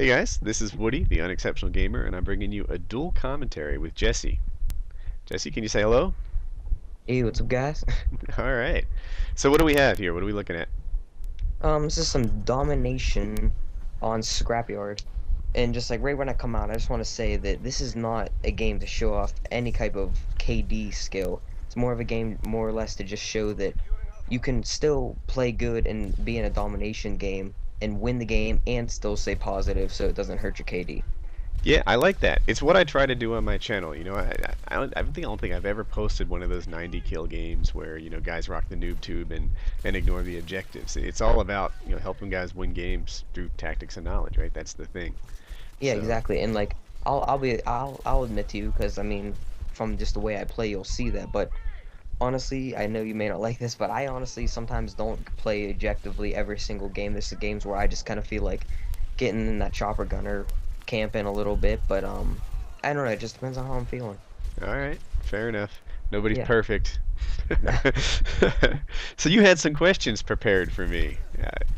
Hey guys, this is Woody, the Unexceptional Gamer, and I'm bringing you a dual commentary with Jesse. Jesse, can you say hello? Hey, what's up, guys? All right. So what do we have here? What are we looking at? This is some domination on Scrapyard. And just like right when I come out, I just want to say that this is not a game to show off any type of KD skill. It's more of a game, more or less, to just show that you can still play good and be in a domination game and win the game and still stay positive so it doesn't hurt your KD. Yeah, I like that. It's what I try to do on my channel. I don't think I've ever posted one of those 90 kill games where guys rock the noob tube and ignore the objectives. It's all about helping guys win games through tactics and knowledge, right? That's the thing. Yeah, So exactly. And like I'll admit to you because I mean from just the way I play you'll see that, but honestly, I know you may not like this, but I honestly sometimes don't play objectively every single game. There's the games where I just kind of feel like getting in that chopper gunner camping a little bit, but I don't know, it just depends on how I'm feeling. all right, fair enough. Nobody's Yeah. perfect. So you had some questions prepared for me.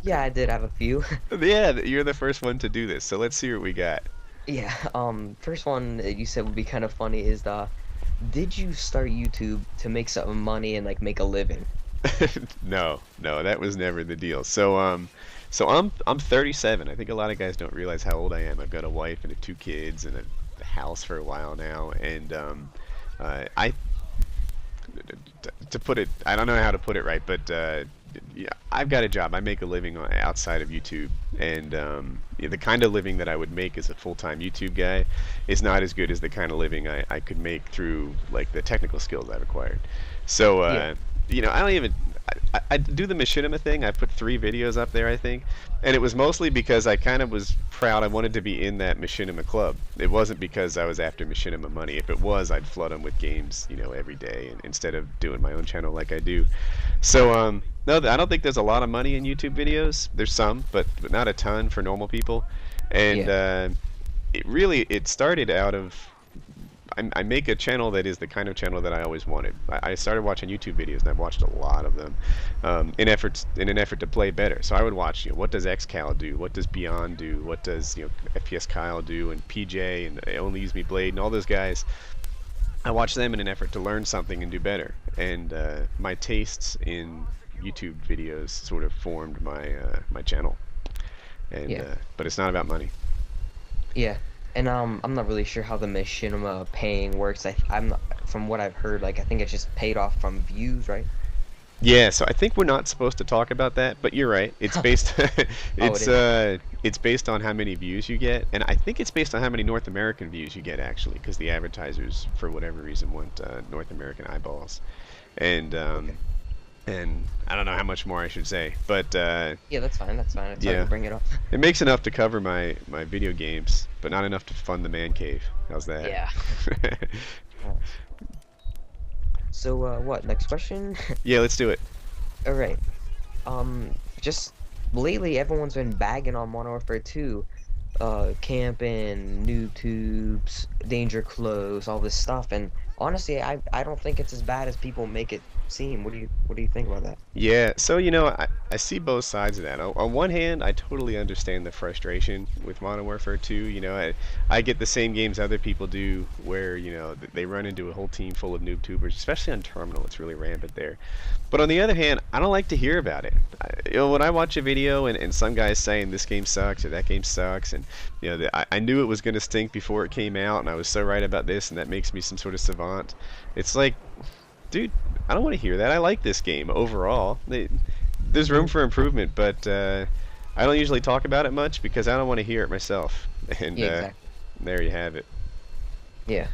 Yeah, I did have a few. Yeah, you're the first one to do this, so let's see what we got. Yeah, first one that you said would be kind of funny is did you start YouTube to make some money and like make a living? No, no, that was never the deal. So I'm 37. I think a lot of guys don't realize how old I am. I've got a wife and two kids and a house for a while now, and I to put it, I don't know how to put it right, but yeah, I've got a job. I make a living outside of YouTube, and yeah, the kind of living that I would make as a full-time YouTube guy is not as good as the kind of living I could make through like the technical skills I've acquired. So Yeah. I don't even. I do the machinima thing. I put 3 videos up there, I think, and it was mostly because I kind of was proud. I wanted to be in that machinima club. It wasn't because I was after machinima money. If it was, I'd flood them with games, every day, and instead of doing my own channel like I do. So, no, I don't think there's a lot of money in YouTube videos. There's some, but not a ton for normal people. And Yeah. it started out of I make a channel that is the kind of channel that I always wanted. I started watching YouTube videos and I've watched a lot of them in an effort to play better. So I would watch, what does XCal do? What does Beyond do? What does FPS Kyle do? And PJ and Only Use Me Blade and all those guys. I watch them in an effort to learn something and do better. And my tastes in YouTube videos sort of formed my channel. And Yeah. but it's not about money. Yeah. And I'm not really sure how the machinima paying works. I'm not, from what I've heard, like I think it's just paid off from views, right? Yeah, so I think we're not supposed to talk about that, but you're right. It's based Oh, it is. it's based on how many views you get, and I think it's based on how many North American views you get actually, because the advertisers for whatever reason want North American eyeballs. And Okay. and I don't know how much more I should say, but Yeah, that's fine. That's fine. I thought yeah, you'd bring it up. it makes enough to cover my video games, but not enough to fund the man cave. How's that? Yeah. Uh, So, what? Next question? Yeah, let's do it. All right. Just lately, everyone's been bagging on Modern Warfare 2, camping, noob tubes, danger close, all this stuff. And honestly, I don't think it's as bad as people make it seem. What do you think about that? Yeah, so I see both sides of that. On one hand, I totally understand the frustration with Modern Warfare 2. I get the same games other people do where, they run into a whole team full of noob tubers, especially on Terminal. It's really rampant there. But on the other hand, I don't like to hear about it. When I watch a video and some guy's saying this game sucks or that game sucks, and I knew it was going to stink before it came out, and I was so right about this, and that makes me some sort of savant. It's like, dude, I don't want to hear that. I like this game overall. There's room Mhm. for improvement, but I don't usually talk about it much because I don't want to hear it myself. And Yeah, exactly. there you have it. Yeah.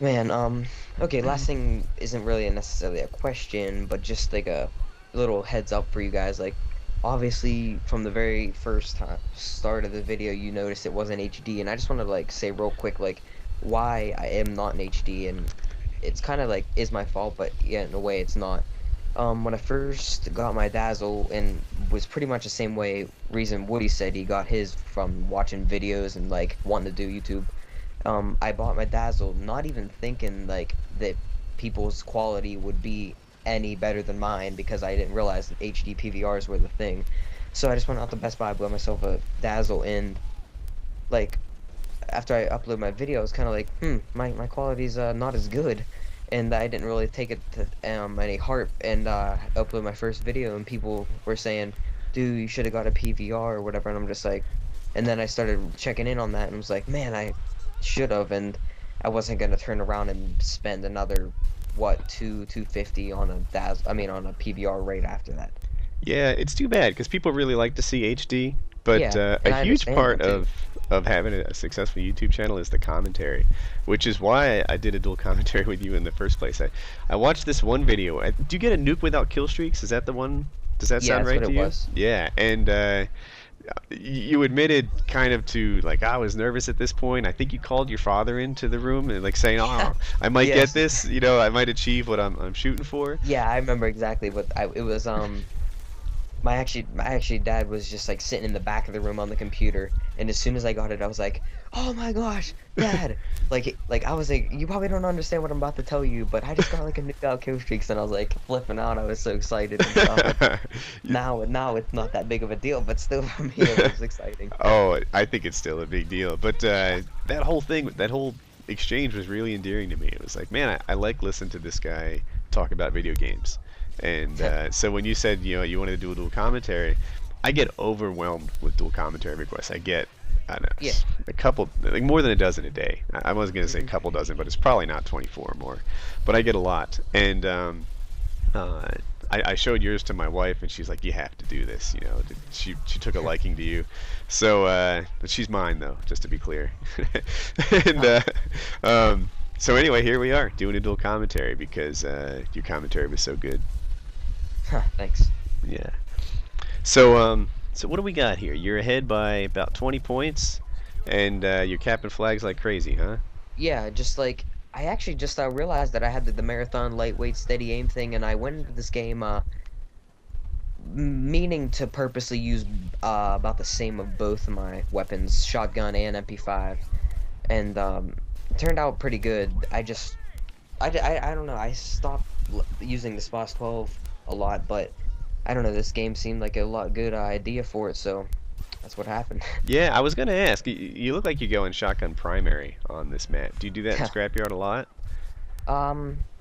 Man, okay, last thing isn't really necessarily a question, but just like a little heads up for you guys. Like, obviously, from the very first time start of the video, you noticed it wasn't HD, and I just want to like say real quick, like, why I am not in HD, and it's kind of like is my fault, but yeah, in a way, it's not. When I first got my Dazzle, and was pretty much the same way reason Woody said he got his from watching videos and like wanting to do YouTube. I bought my Dazzle not even thinking like that people's quality would be any better than mine because I didn't realize that HD PVRs were the thing. So I just went out to Best Buy, bought myself a Dazzle, and like after I upload my video, it's kind of like, my quality's not as good, and I didn't really take it to any heart, and upload my first video, and people were saying, dude, you should have got a PVR or whatever, and I'm just like, and then I started checking in on that, and I was like, man, I should have, and I wasn't gonna turn around and spend another what 250 on a on a PVR right after that. Yeah, it's too bad because people really like to see HD, but Yeah, a and I huge understand part that too. of having a successful YouTube channel is the commentary, which is why I did a dual commentary with you in the first place. I watched this one video. Do you get a nuke without kill streaks? Is that the one? Does that Yeah, sound that's right what to it you? was. Yeah, and you admitted kind of to like I was nervous at this point. I think you called your father into the room and like saying, "Oh, I might get Yes. this. You know, I might achieve what I'm shooting for." Yeah, I remember exactly what it was. My actually dad was just like sitting in the back of the room on the computer, and as soon as I got it, I was like, "Oh my gosh, Dad!" Like I was like, "You probably don't understand what I'm about to tell you, but I just got like a new out kill streaks," and I was like flipping out. I was so excited and stuff. And You- now it's not that big of a deal, but still for me it was exciting. Oh, I think it's still a big deal. But that whole thing, that whole exchange was really endearing to me. It was like, man, I like listening to this guy talk about video games. And so when you said, you know, you wanted to do a dual commentary, I get overwhelmed with dual commentary requests. I don't know, Yeah. a couple, like more than a dozen a day. I wasn't gonna say a hmm couple dozen, but it's probably not 24 or more. But I get a lot. And uh, I showed yours to my wife, and she's like, "You have to do this." You know, she took a liking to you. So, but she's mine though, just to be clear. And so anyway, here we are doing a dual commentary because your commentary was so good. Thanks. Yeah. So what do we got here? You're ahead by about 20 points, and you're capping flags like crazy, huh? Yeah, just like I actually just realized that I had the marathon lightweight steady aim thing, and I went into this game meaning to purposely use about the same of both of my weapons, shotgun and MP5, and it turned out pretty good. I don't know. I stopped using the SPOS 12 a lot, but I don't know. This game seemed like a lot good idea for it, so that's what happened. Yeah, I was gonna ask. You look like you go in shotgun primary on this map. Do you do that in scrapyard a lot?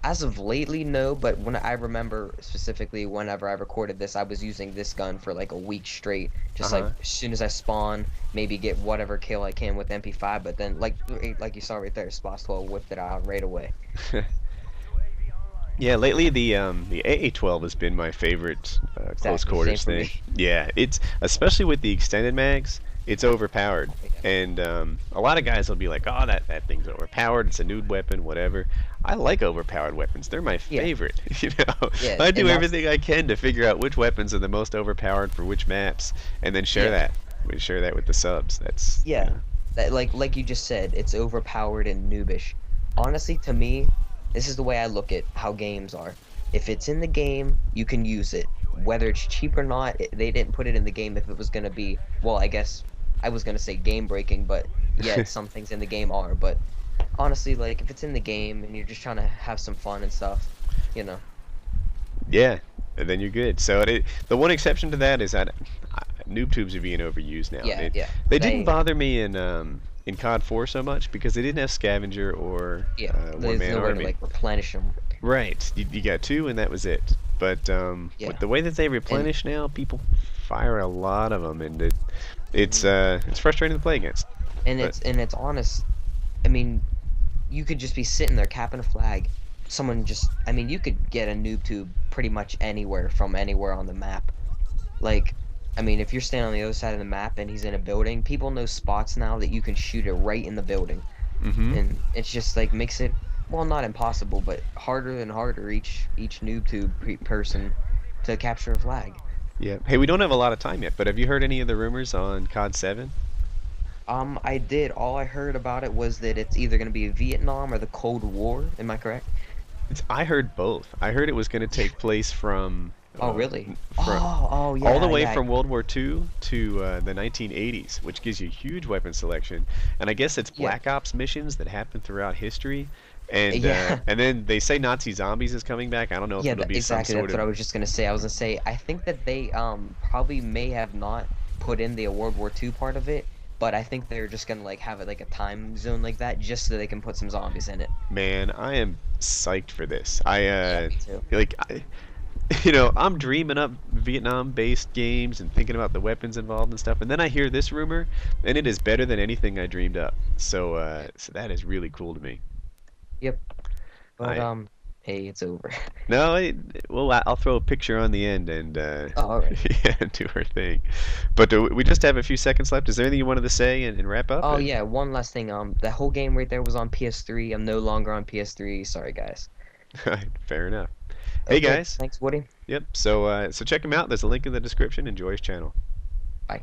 As of lately, no, but when I remember specifically whenever I recorded this, I was using this gun for like a week straight. Just like Uh-huh. as soon as I spawn, maybe get whatever kill I can with MP5, but then like you saw right there, SPOS 12 whipped it out right away. Yeah, lately the AA-12 has been my favorite close Exactly, same quarters for thing. me. Yeah, it's especially with the extended mags, it's overpowered, and a lot of guys will be like, "Oh, that thing's overpowered. It's a nude weapon, whatever." I like overpowered weapons. They're my Yeah, favorite. You know, yeah, I do and that's everything I can to figure out which weapons are the most overpowered for which maps, and then share yeah, that. We share that with the subs. That's yeah. That like you just said, it's overpowered and noobish. Honestly, to me, this is the way I look at how games are. If it's in the game, you can use it. Whether it's cheap or not, they didn't put it in the game if it was gonna be, well, I guess I was gonna say game breaking, but yet some things in the game are. But honestly, like if it's in the game and you're just trying to have some fun and stuff, you know. Yeah, and then you're good. So the one exception to that is that noob tubes are being overused now. Yeah, yeah. They didn't They bother me in COD 4 so much because they didn't have scavenger or yeah, one there's man nowhere to army. like replenish them. Right, you got two and that was it. But with Yeah. the way that they And replenish now, people fire a lot of them, and it's frustrating to play against. and But it's honest. I mean, you could just be sitting there capping a flag. Someone just, I mean, you could get a noob tube pretty much anywhere from anywhere on the map. Like, I mean, if you're standing on the other side of the map and he's in a building, people know spots now that you can shoot it right in the building. mm-hmm. And it's just like makes it, well, not impossible, but harder and harder each noob tube person to capture a flag. Yeah. Hey, we don't have a lot of time yet, but have you heard any of the rumors on COD 7? I did. All I heard about it was that it's either going to be Vietnam or the Cold War. Am I correct? I heard both. I heard it was going to take place Oh, uh, really? from Oh, all the yeah, way yeah. from World War II to the 1980s, which gives you huge weapon selection. And I guess it's Yeah. Black Ops missions that happen throughout history Yeah. And then they say Nazi Zombies is coming back. I don't know if Yeah, it'll be some exactly. sort That's what of I was just gonna say. I was gonna say I think that they probably may have not put in the World War II part of it, but I think they're just gonna like have it like a time zone like that just so they can put some zombies in it. man. I am psyched for this. I Yeah, me too. like I'm dreaming up Vietnam-based games and thinking about the weapons involved and stuff, and then I hear this rumor, and it is better than anything I dreamed up. So that is really cool to me. Yep. But I hey, it's over. No, well, I'll throw a picture on the end and Oh, all right. yeah, do our thing. But we just have a few seconds left. Is there anything you wanted to say and wrap up? Oh yeah, one last thing. The whole game right there was on PS3. I'm no longer on PS3. Sorry, guys. Fair enough. Hey Okay, guys. thanks, Woody. Yep. So check him out. There's a link in the description. Enjoy his channel. Bye.